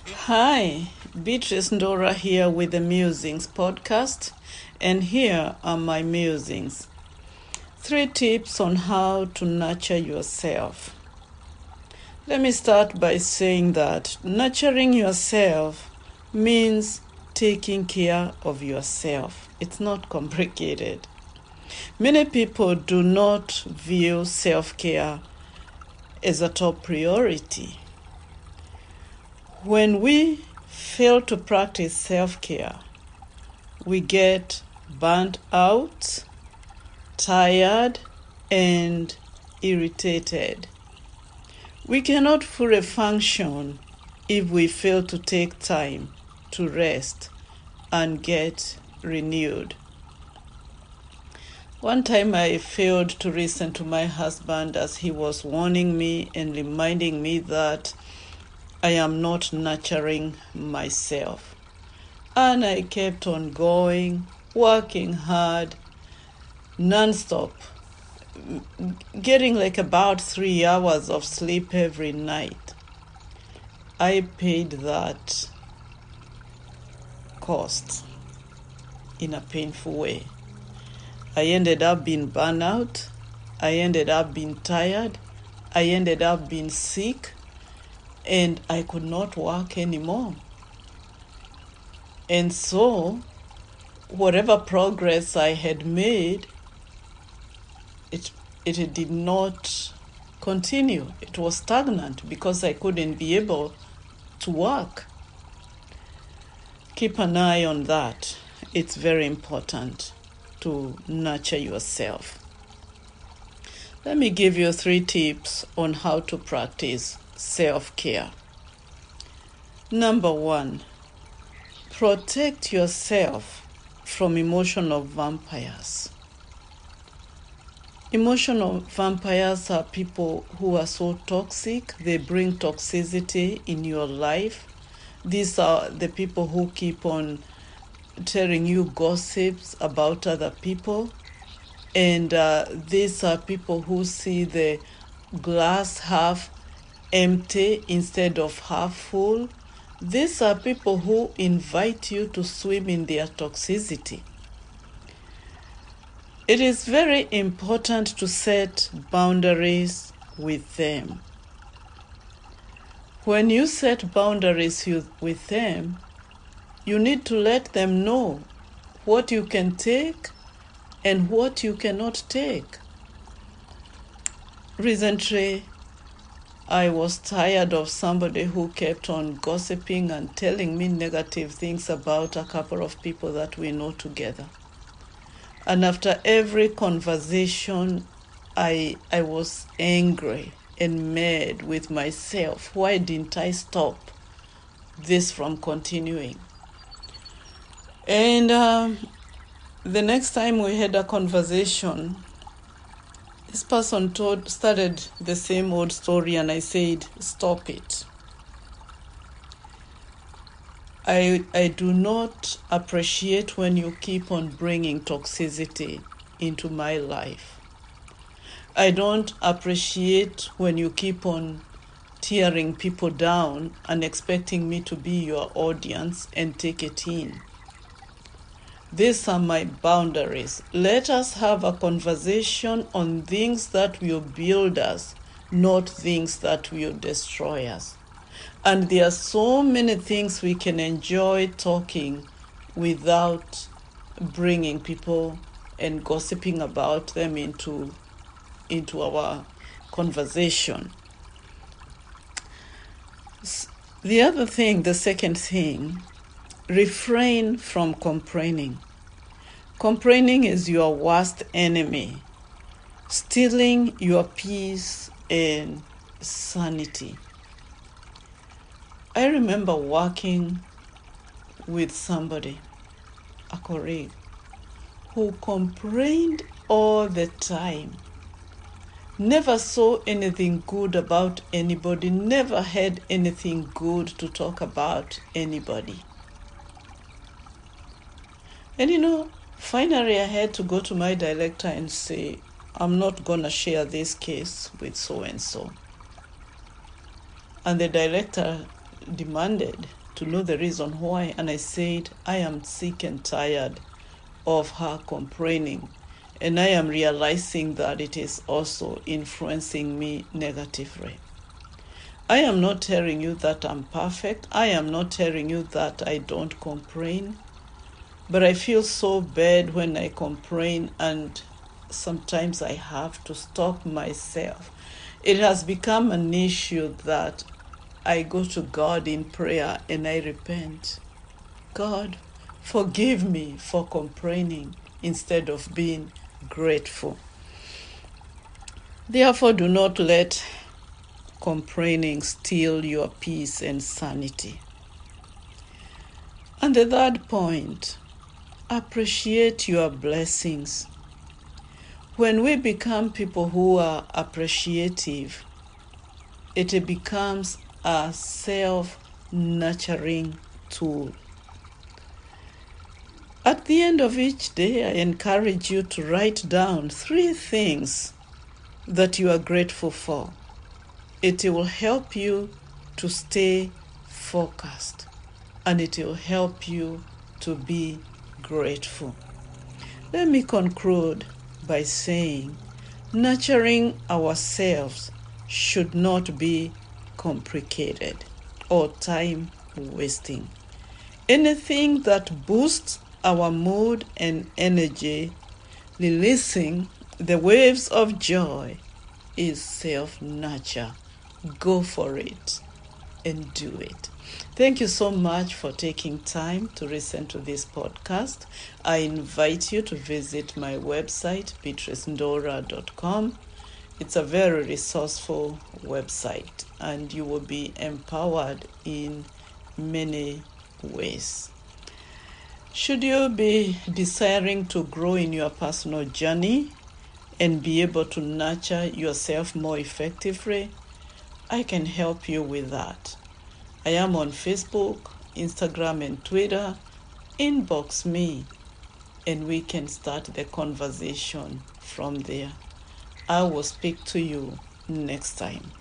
Hi, Beatrice Ndora here with the Musings podcast, and here are my musings. 3 tips on how to nurture yourself. Let me start by saying that nurturing yourself means taking care of yourself. It's not complicated. Many people do not view self-care as a top priority. When we fail to practice self-care, we get burnt out, tired, and irritated. We cannot fully function if we fail to take time to rest and get renewed. One time I failed to listen to my husband as he was warning me and reminding me that I am not nurturing myself. And I kept on going, working hard, non-stop, getting like about 3 hours of sleep every night. I paid that cost in a painful way. I ended up being burnout. I ended up being tired. I ended up being sick. And I could not work anymore. And so, whatever progress I had made, it did not continue. It was stagnant because I couldn't be able to work. Keep an eye on that. It's very important to nurture yourself. Let me give you 3 tips on how to practice self-care. Number 1, protect yourself from emotional vampires. Emotional vampires are people who are so toxic, they bring toxicity in your life. These are the people who keep on telling you gossips about other people. And these are people who see the glass half empty instead of half full. These are people who invite you to swim in their toxicity. It is very important to set boundaries with them. When you set boundaries with them, you need to let them know what you can take and what you cannot take. Recently, I was tired of somebody who kept on gossiping and telling me negative things about a couple of people that we know together. And after every conversation, I was angry and mad with myself. Why didn't I stop this from continuing? And the next time we had a conversation, this person started the same old story, and I said, stop it. I do not appreciate when you keep on bringing toxicity into my life. I don't appreciate when you keep on tearing people down and expecting me to be your audience and take it in. These are my boundaries. Let us have a conversation on things that will build us, not things that will destroy us. And there are so many things we can enjoy talking without bringing people and gossiping about them into our conversation. The second thing, refrain from complaining. Complaining is your worst enemy, stealing your peace and sanity. I remember working with somebody, a colleague, who complained all the time. Never saw anything good about anybody, never had anything good to talk about anybody. And finally I had to go to my director and say, I'm not going to share this case with so-and-so. And the director demanded to know the reason why, and I said, I am sick and tired of her complaining, and I am realizing that it is also influencing me negatively. I am not telling you that I'm perfect. I am not telling you that I don't complain, but I feel so bad when I complain, and sometimes I have to stop myself. It has become an issue that I go to God in prayer and I repent. God, forgive me for complaining instead of being grateful. Therefore, do not let complaining steal your peace and sanity. And the third point, appreciate your blessings. When we become people who are appreciative, it becomes a self-nurturing tool. At the end of each day, I encourage you to write down 3 things that you are grateful for. It will help you to stay focused, and it will help you to be grateful. Let me conclude by saying, nurturing ourselves should not be complicated or time-wasting. Anything that boosts our mood and energy, releasing the waves of joy, is self-nurture. Go for it and do it. Thank you so much for taking time to listen to this podcast. I invite you to visit my website, beatricendora.com. It's a very resourceful website, and you will be empowered in many ways. Should you be desiring to grow in your personal journey and be able to nurture yourself more effectively, I can help you with that. I am on Facebook, Instagram, and Twitter. Inbox me, and we can start the conversation from there. I will speak to you next time.